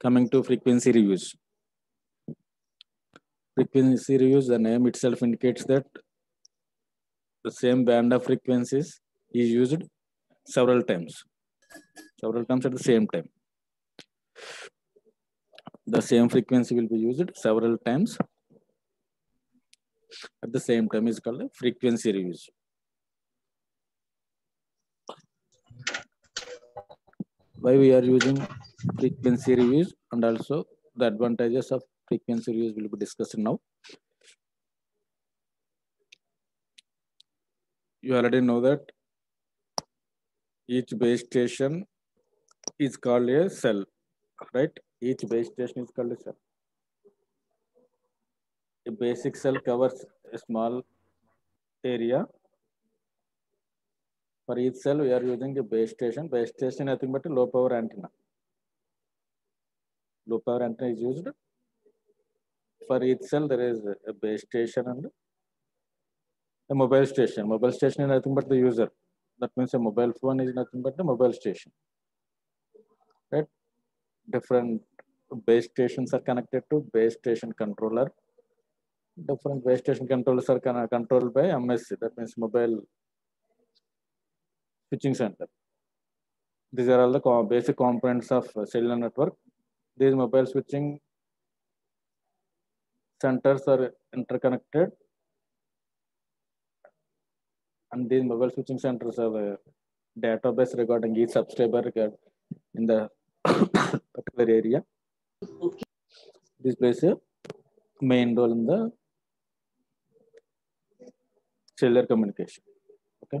Coming to frequency reviews. Frequency reviews, the name itself indicates that the same band of frequencies is used several times at the same time. The same frequency will be used several times at the same time is called frequency reviews. Why we are using frequency reviews, and also the advantages of frequency reviews will be discussed now. You already know that each base station is called a cell, right? Each base station is called a cell. A basic cell covers a small area. For each cell, we are using a base station. Base station nothing but a low power antenna. Low power antenna is used. For each cell, there is a base station and a mobile station. Mobile station is nothing but the user. That means a mobile phone is nothing but the mobile station. Right? Different base stations are connected to base station controller. Different base station controllers are controlled by MSC. That means mobile switching center. These are all the basic components of cellular network. These mobile switching centers are interconnected, and these mobile switching centers have a database regarding each subscriber in the particular area. This plays a main role in the cellular communication. Okay.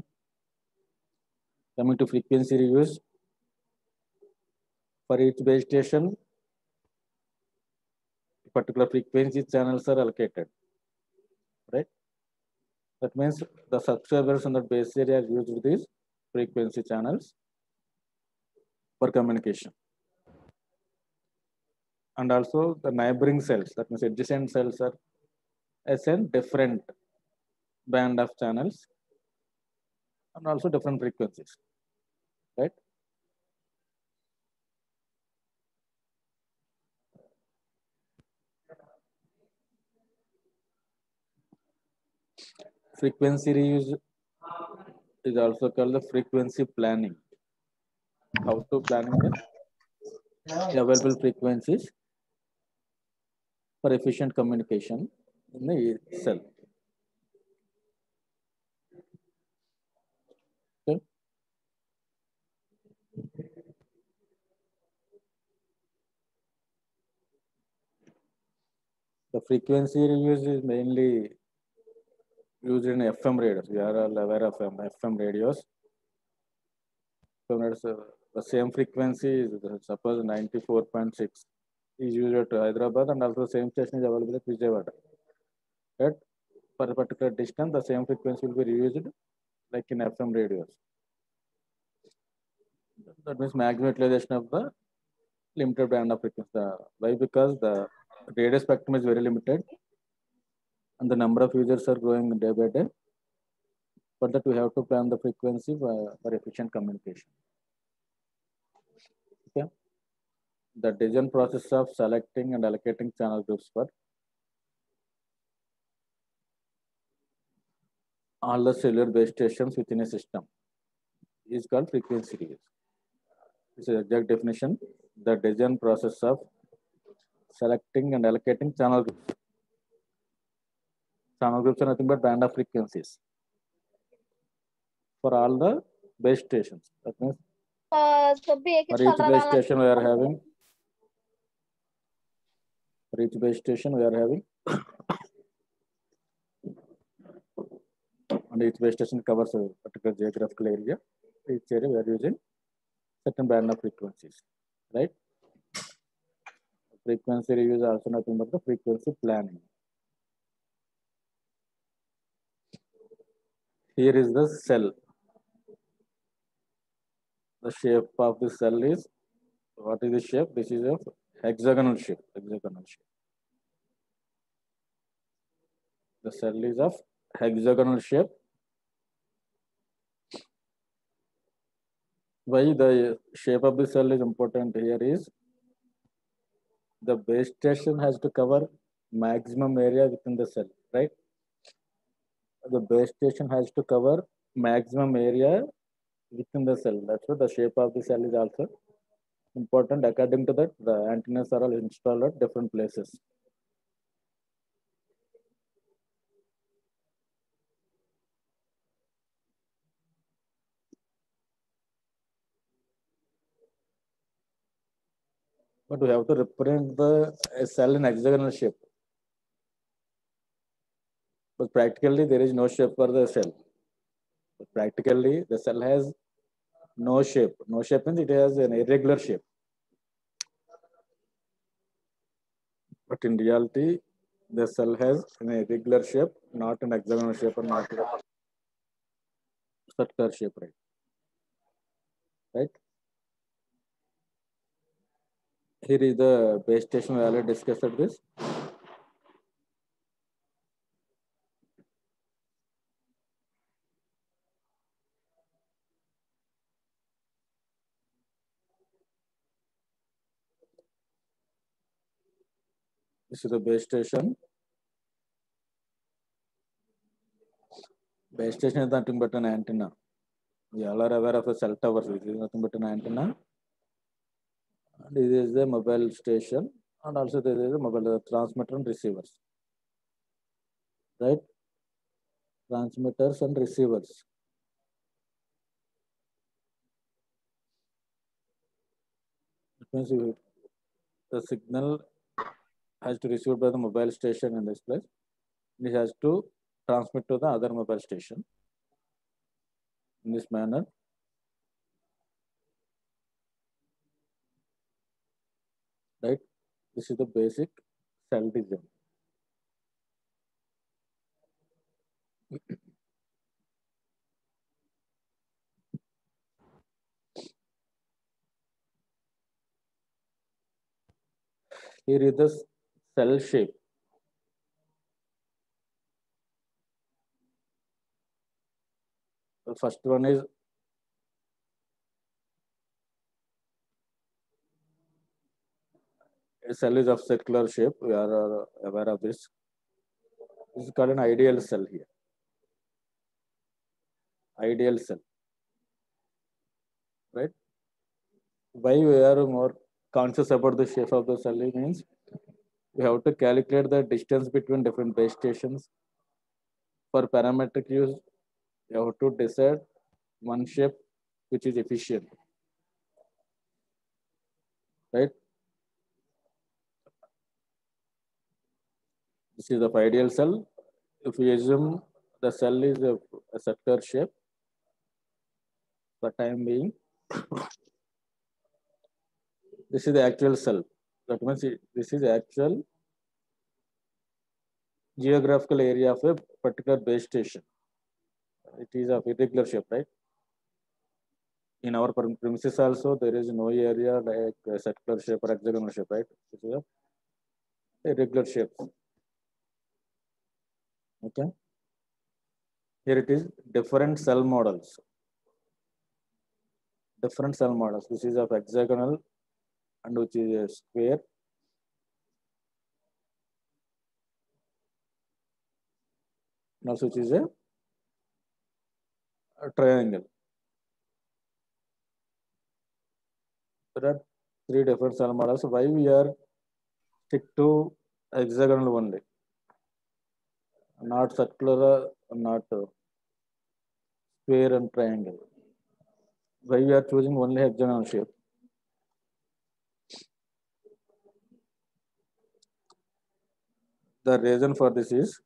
Coming to frequency reviews, for each base station, particular frequency channels are allocated, right? That means the subscribers in the base area use these frequency channels for communication. And also the neighboring cells, that means adjacent cells, are assign different band of channels and also different frequencies, right? Frequency reuse is also called the frequency planning. How to planning the available frequencies for efficient communication in the cell. Okay. The frequency reuse is mainly used in FM radios. We are all aware of FM radios. So the same frequency is suppose 94.6 is used at Hyderabad, and also the same station is available at Vijayawada. Right? For a particular distance, the same frequency will be reused like in FM radios. That means maximum utilization of the limited band of frequency. Why? Because the radio spectrum is very limited and the number of users are growing day by day. For that, we have to plan the frequency for efficient communication. Okay. The design process of selecting and allocating channel groups for all the cellular base stations within a system is called frequency reuse. This is exact definition. The design process of selecting and allocating channel groups. Channel groups are nothing but band of frequencies for all the base stations. That means for each base station we are having and each base station covers a particular geographical area. Each area we are using certain band of frequencies, right? Frequency reuse is also nothing but the frequency planning. Here is the cell. The shape of the cell is, what is the shape? This is a hexagonal shape. The cell is of hexagonal shape. Why the shape of the cell is important here is The base station has to cover maximum area within the cell, right? The base station has to cover maximum area within the cell. That's why the shape of the cell is also important. According to that, the antennas are all installed at different places. But we have to represent the a cell in hexagonal shape. But practically, there is no shape for the cell. But practically, the cell has no shape. No shape means it has an irregular shape. But in reality, the cell has an irregular shape, not an hexagonal shape or not a circular shape, right? Right? Here is the base station. We already discussed this. This is the base station. Base station is nothing but an antenna. We all are aware of the cell towers, which is nothing but an antenna. And this is the mobile station, and also there is a mobile transmitter and receivers, right? Transmitters and receivers. It means the signal has to receive by the mobile station in this place. It has to transmit to the other mobile station in this manner, right? This is the basic cell design. Here is the cell shape. The first one is a cell is of circular shape. We are aware of this. This is called an ideal cell here. Ideal cell, right? Why we are more conscious about the shape of the cell means we have to calculate the distance between different base stations. For parametric use, you have to decide one shape which is efficient, right? This is the ideal cell. If we assume the cell is a circular shape, for time being, this is the actual cell. That means this is the actual geographical area of a particular base station. It is of irregular shape, right? In our premises also, there is no area like a circular shape or hexagonal shape, right? This is a irregular shape. Okay. Here it is different cell models. Different cell models. This is of hexagonal and which is a square. And also which is a triangle. There are three different cell models. Why we are stick to hexagonal only, not circular, not square and triangle. Why we are choosing only hexagonal shape? The reason for this is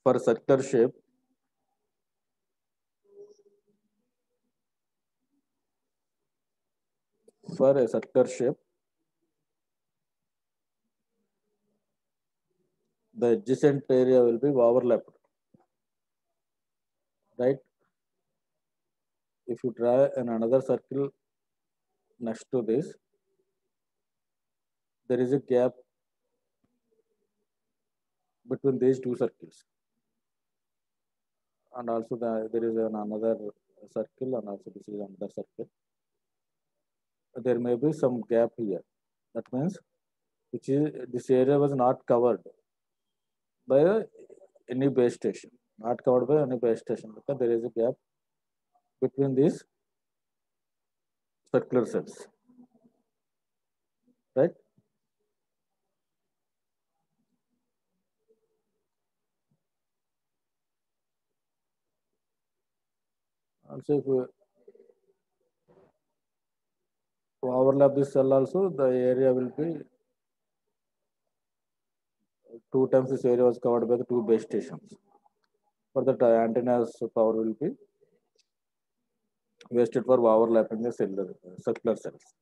for circular shape, for a circular shape, the adjacent area will be overlapped, right? If you draw another circle next to this, there is a gap between these two circles. And also there is another circle and also this is another circle. there may be some gap here. That means which is this area was not covered by any base station, not covered by any base station because there is a gap between these circular cells, right? Also, if we overlap this cell also, the area will be two times this area was covered by the two base stations. For that, antenna's power will be wasted for overlapping the circular cells,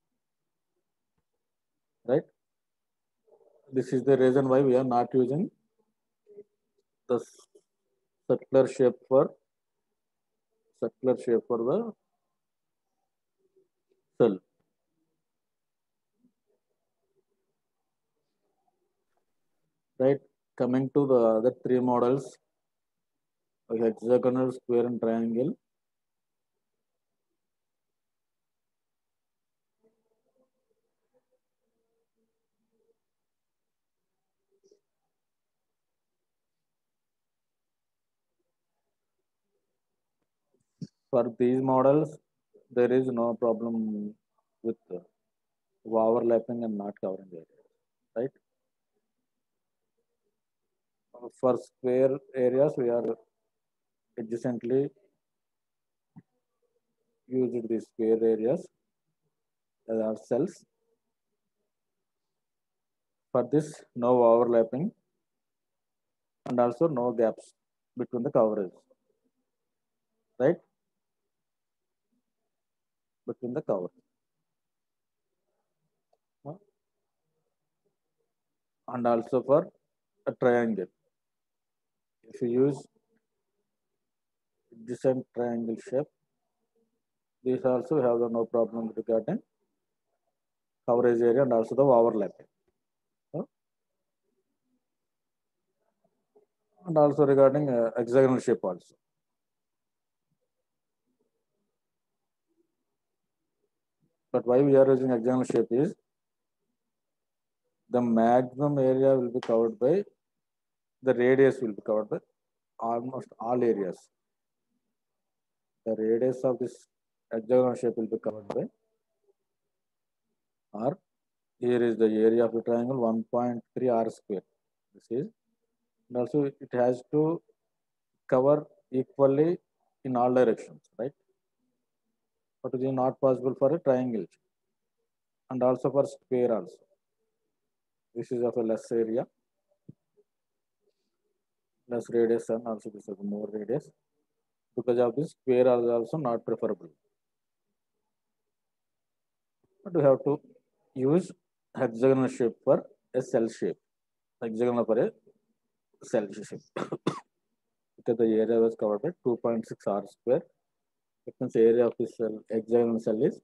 right? This is the reason why we are not using the circular shape for the cell, right? Coming to the other three models, hexagonal, square, and triangle. For these models, there is no problem with overlapping and not covering the area, right? For square areas, we are adjacently used these square areas as our cells. For this, no overlapping and also no gaps between the coverage, right? Between the coverage. And also for a triangle. If you use decent triangle shape, these also have no problem regarding coverage area and also the overlapping. And also regarding hexagonal shape also. But why we are using hexagonal shape is the maximum area will be covered by the radius will be covered by almost all areas. The radius of this hexagonal shape will be covered by R. Here is the area of the triangle 1.3 R square. This is, and also it has to cover equally in all directions, right? But it is not possible for a triangle and also for square also. This is of a less area, less radius, and also this is more radius. Because of this, square is also not preferable. But we have to use hexagonal shape for a cell shape. Hexagonal for a cell shape. Because the area was covered by 2.6 R square. It means area of this cell, hexagonal cell is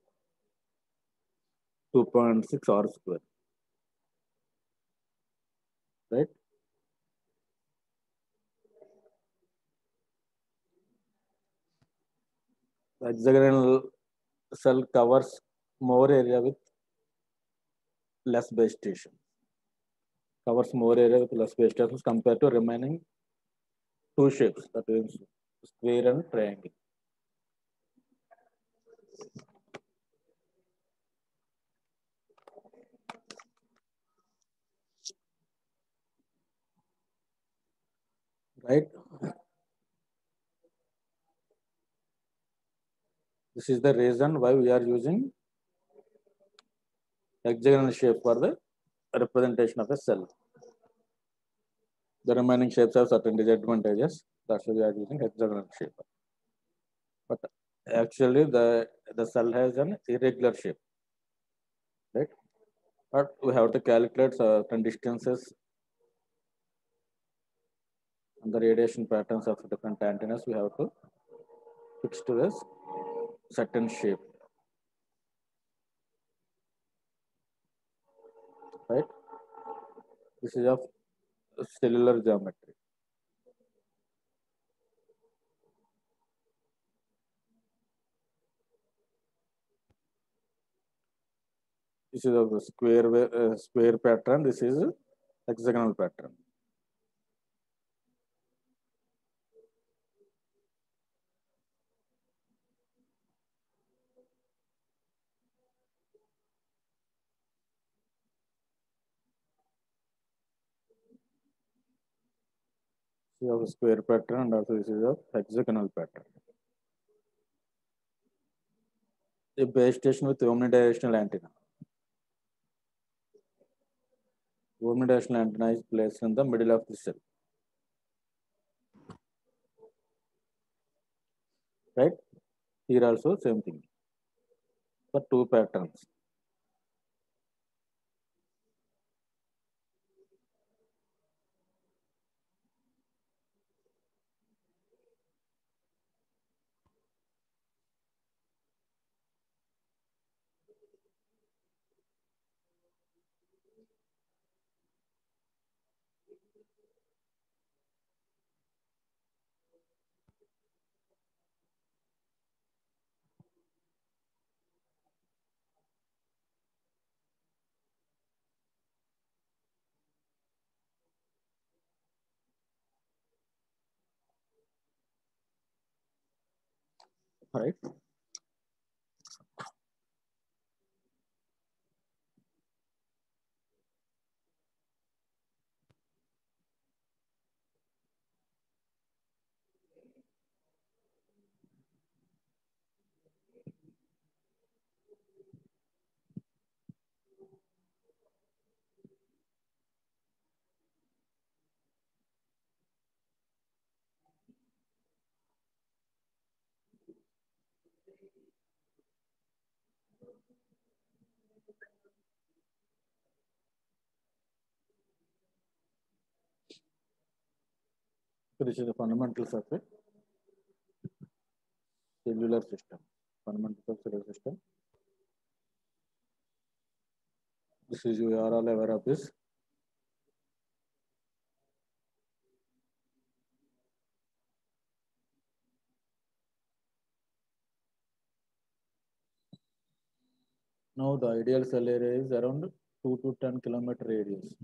2.6 R square, right? The hexagonal cell covers more area with less base station. Covers more area with less base stations compared to remaining two shapes, that is square and triangle. Right? This is the reason why we are using hexagonal shape for the representation of a cell. The remaining shapes have certain disadvantages. That's why we are using hexagonal shape. But actually, the cell has an irregular shape, right? But we have to calculate certain distances and the radiation patterns of different antennas. We have to fix to this certain shape, right? This is of cellular geometry. This is a square pattern. This is a hexagonal pattern. You have a square pattern, and also this is a hexagonal pattern. A base station with omnidirectional antenna. Omnidirectional antenna is placed in the middle of the cell. Right? Here also same thing. For two patterns. Right? So this is the fundamentals of a cellular system. Fundamentals of cellular system. This is you are all aware of this. Now the ideal cell area is around 2 to 10 kilometer radius.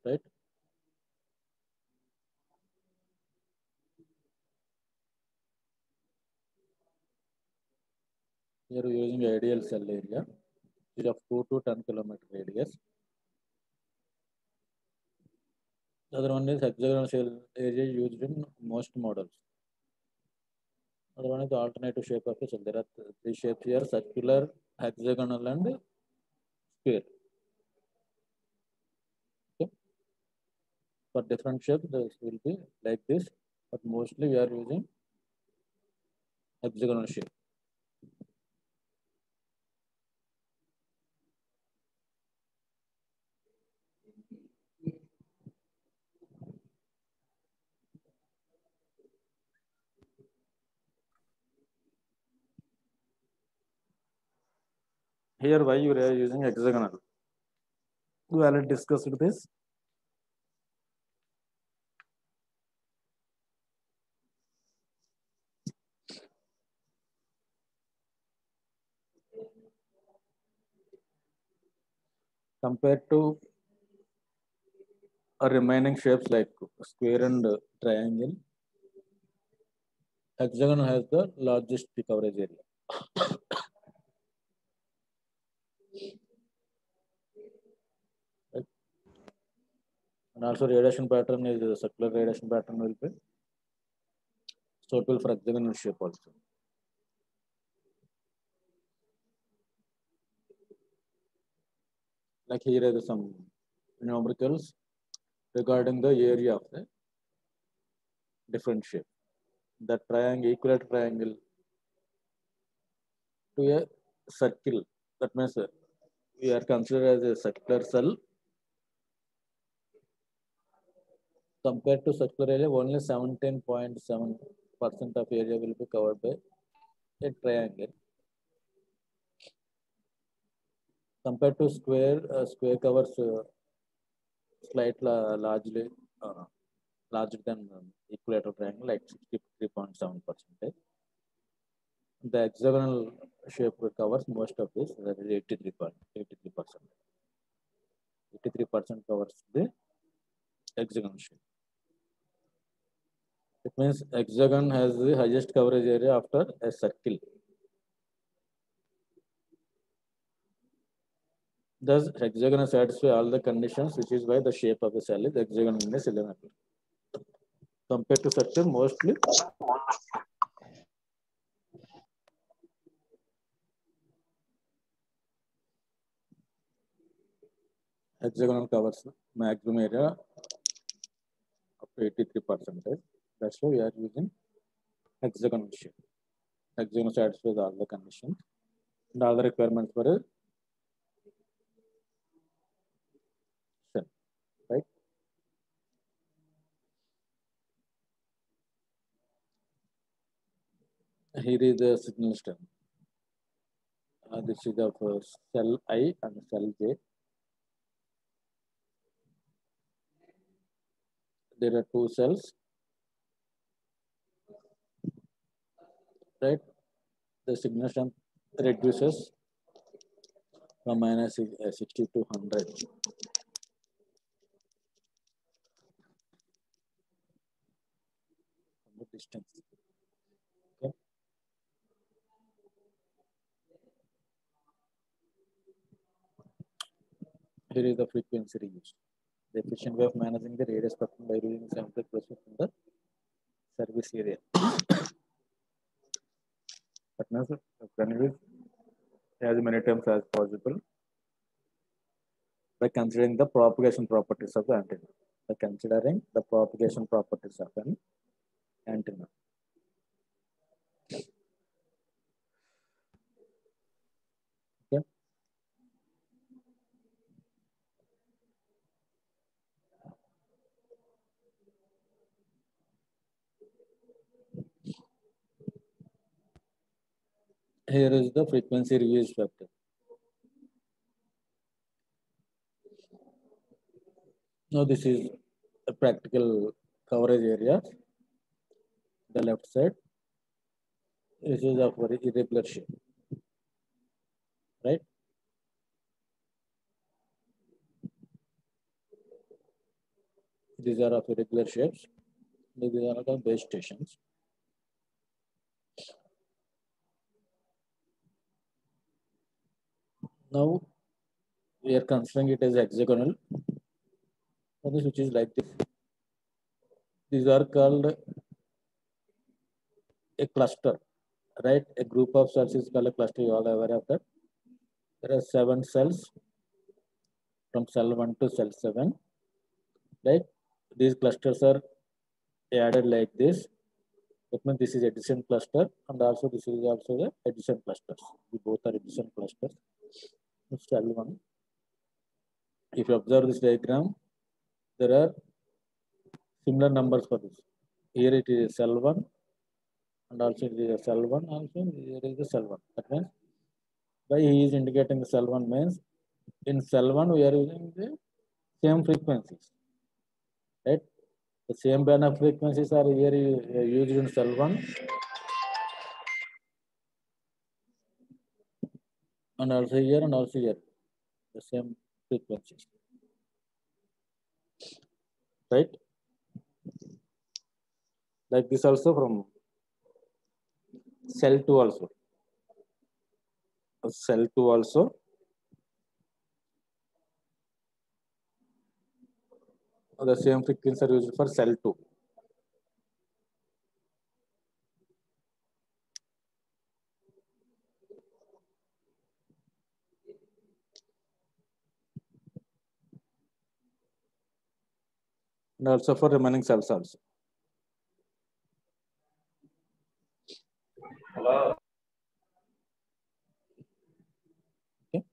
Right? Here we are using ideal cell area, which is of 2 to 10 kilometer radius. The other one is hexagonal cell area used in most models. Other one is the alternative shape of a cell. There are three shapes here: circular, hexagonal, and square. Okay. For different shapes, this will be like this, but mostly we are using hexagonal shape. Here, why you are using hexagonal? We already discussed this. Compared to remaining shapes like square and triangle, hexagon has the largest coverage area. Right? And also radiation pattern is a circular radiation pattern will be suitable for hexagonal shape also. Like here are some numericals regarding the area of the different shape. The triangle, equilateral triangle to a circle, that means we are considered as a circular cell. Compared to circular area, only 17.7% of area will be covered by a triangle. Compared to square, square covers slightly largely larger than equilateral triangle, like 63.7%. The hexagonal shape covers most of this, that is 83%. 83% covers the hexagonal shape. It means hexagon has the highest coverage area after a circle. Thus, hexagon satisfies all the conditions, which is why the shape of the cell is hexagon in a cylinder. Compared to circle, mostly hexagonal covers maximum area up to 83%. That's why we are using hexagonal shape. Hexagon satisfies all the conditions and all the requirements for a cell, right? Here is the signal strength. This is of cell I and cell J. There are two cells, right? The signal strength reduces from minus 60 to 100. The distance. Okay. Here is the frequency reuse. The efficient way of managing the radio spectrum by using sample process in the service area. But now, can use as many times as possible by considering the propagation properties of the antenna. By considering the propagation properties of an antenna. Okay. Here is the frequency reuse factor. Now this is a practical coverage area. The left side. This is of very irregular shape, right? These are of irregular shapes. These are the base stations. Now we are considering it as hexagonal, which is like this. These are called a cluster, right? A group of cells is called a cluster. You all are aware of that. There are 7 cells from cell 1 to cell 7, right? These clusters are added like this. That means this is adjacent cluster, and also this is also the adjacent clusters. Both are adjacent clusters. Cell 1. If you observe this diagram, there are similar numbers for this. Here it is cell 1, and also it is cell 1, also here is the cell 1. That means why he is indicating the cell 1 means in cell 1 we are using the same frequencies, right? The same band of frequencies are here used in cell 1 and also here and also here, the same frequencies, right? Like this also from cell 2 also. Cell 2 also. The same frequencies are used for cell 2. And also for remaining cells also. Okay.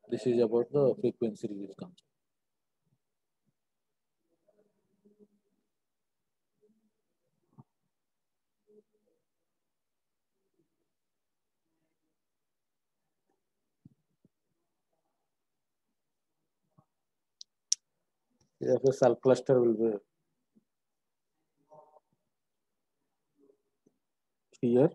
This is about the frequency reuse concept. Therefore, cell cluster will be here.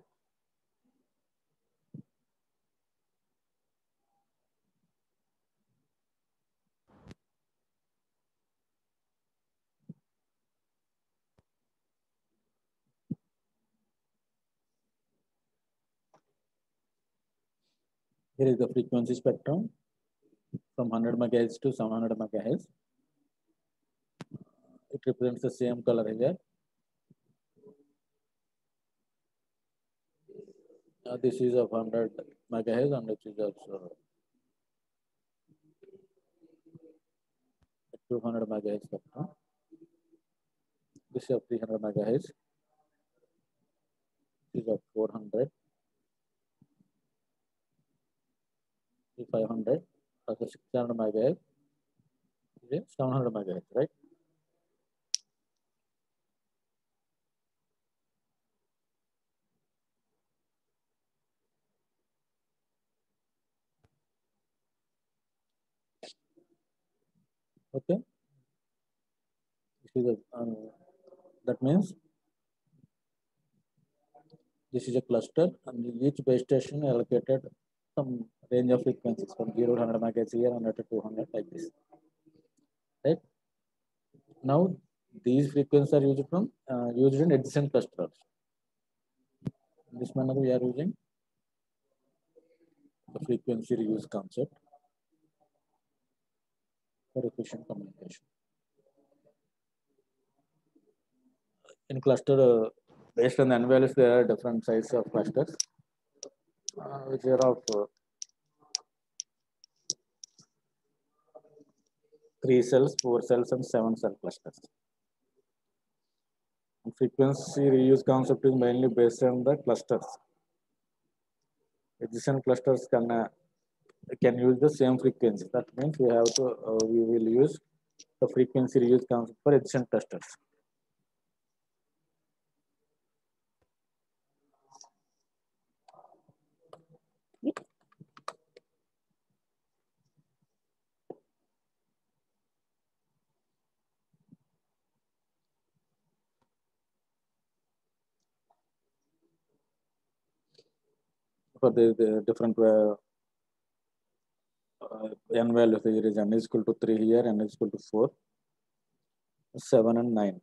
Here is the frequency spectrum from 100 megahertz to 700 megahertz. It represents the same color here. This is of 100 megahertz and it is also 200 megahertz spectrum. This is of 300 megahertz. This is of 400, 500, also 600 megahertz. This is 700 megahertz, right? Okay. This is a, that means this is a cluster, and each base station allocated some range of frequencies from 0 to 100 megahertz here, 100 to 200, like this. Right? Now, these frequencies are used in adjacent clusters. In this manner, we are using the frequency reuse concept for efficient communication. In cluster, based on the n values, there are different sizes of clusters, which are of 3 cells, 4 cells, and 7 cell clusters. And frequency reuse concept is mainly based on the clusters. Adjacent clusters can use the same frequency. That means we will use the frequency reuse concept for adjacent clusters. For the different n values, here is n is equal to 3 here, n is equal to 4, 7 and 9.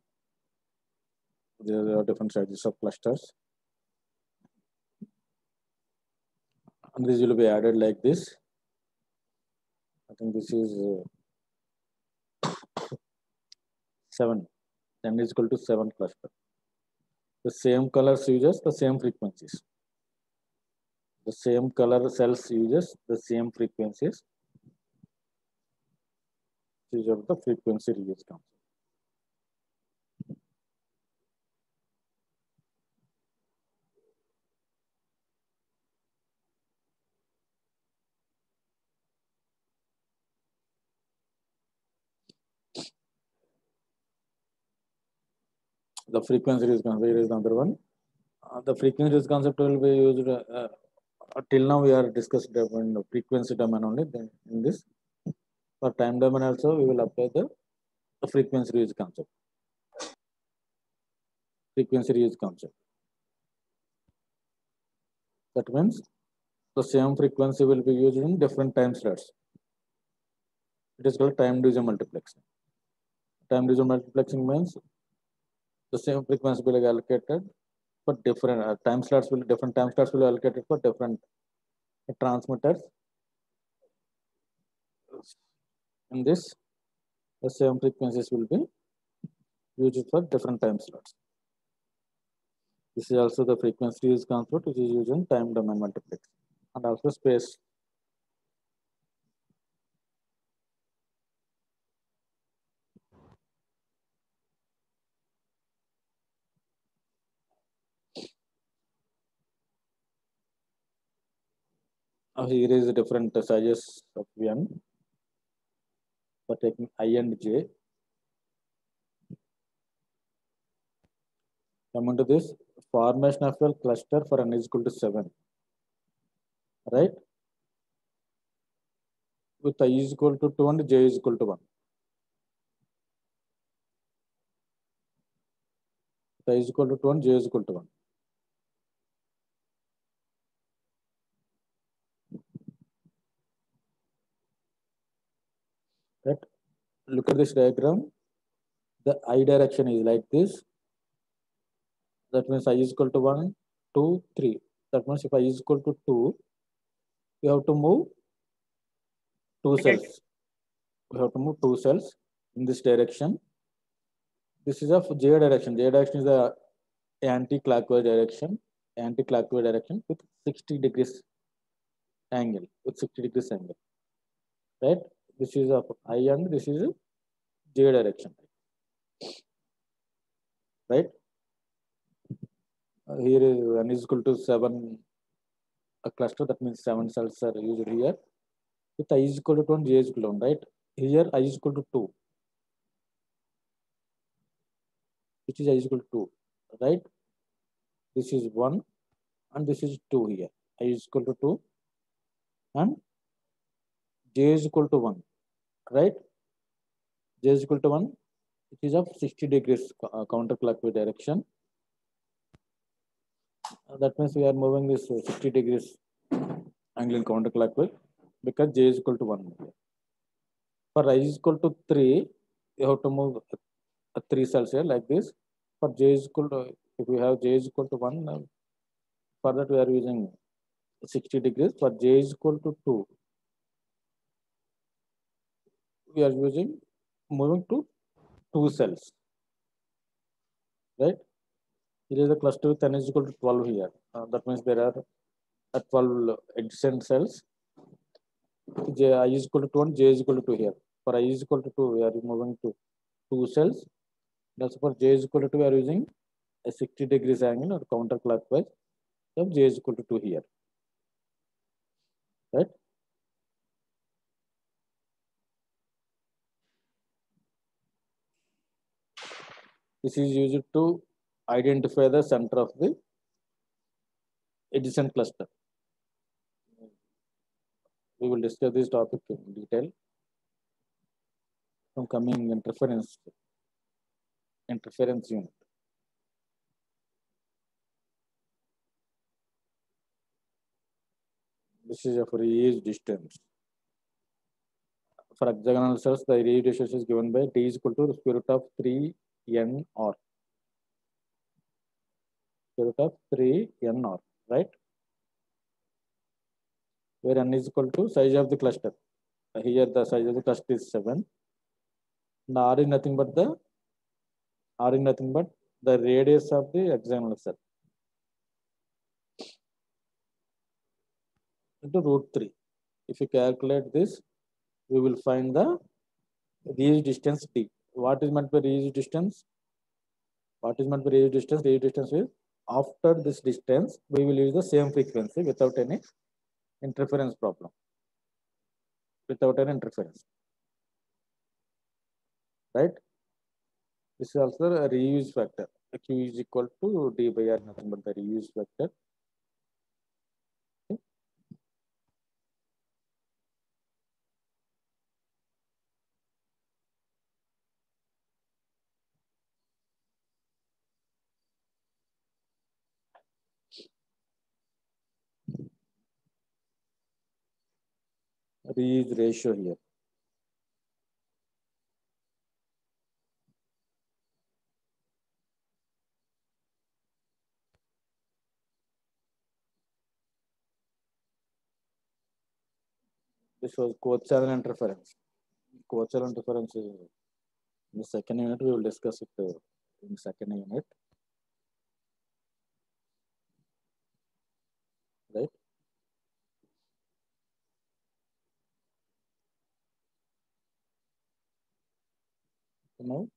There are different sizes of clusters. And this will be added like this. I think this is 7. N is equal to 7 cluster. The same colors uses the same frequencies. The same color cells uses the same frequencies. These are the frequency reuse concept. The frequency reuse concept is another one. The frequency reuse concept will be used till now. We are discussed in the frequency domain only. Then in this, for time domain also, we will apply the frequency reuse concept. Frequency reuse concept. That means the same frequency will be used in different time slots. It is called time division multiplexing. Time division multiplexing means the same frequency will be allocated for different time slots. Different time slots will be allocated for different transmitters. In this, the same frequencies will be used for different time slots. This is also the frequency reuse concept, which is used in time domain multiplexing and also space. Here is the different sizes of n. For taking I and j. Coming to this, formation of a cluster for n is equal to 7. Right? With I is equal to 2 and j is equal to 1. I is equal to 2 and j is equal to 1. Right? Look at this diagram. The I direction is like this. That means I is equal to 1, 2, 3. That means if I is equal to 2, we have to move two cells. We have to move two cells in this direction. This is of j direction. J direction is the anti-clockwise direction. Anti-clockwise direction with 60 degrees angle. With 60 degrees angle. Right? This is of I and this is j direction. Right? Here is n is equal to 7 a cluster. That means 7 cells are used here. With I is equal to 1, j is equal to 1. Right? Here I is equal to 2. Which is I is equal to 2. Right? This is 1 and this is 2 here. I is equal to 2 and j is equal to 1. Right? J is equal to 1. It is of 60 degrees counterclockwise direction. That means we are moving this 60 degrees angle in counterclockwise because j is equal to 1. For I is equal to 3, you have to move 3 cells here like this. For j is equal to, if we have j is equal to 1, for that we are using 60 degrees. For j is equal to 2, we are using moving to 2 cells. Right? Here is a cluster with n is equal to 12 here. That means there are 12 adjacent cells. J I is equal to 2 and j is equal to 2 here. For I is equal to 2, we are moving to 2 cells. That's for j is equal to 2, we are using a 60 degrees angle or counterclockwise. So j is equal to 2 here. Right? This is used to identify the center of the adjacent cluster. We will discuss this topic in detail from coming interference unit. This is a for each distance. For hexagonal cells, the radius is given by t is equal to the square root of 3 n r. Square root of 3 n r, right? Where n is equal to size of the cluster. Here the size of the cluster is 7. And r is nothing but the radius of the hexagonal cell into root 3. If you calculate this, we will find the reach distance t. What is meant by reach distance? What is meant by reach distance? Reach distance is after this distance, we will use the same frequency without any interference problem. Without any interference. Right? This is also a reuse factor. Q is equal to d by r, nothing but the reuse factor. Okay. Reuse ratio here. This was co-channel interference. Co-channel interference is in the second unit. We will discuss it in the second unit. Right? So now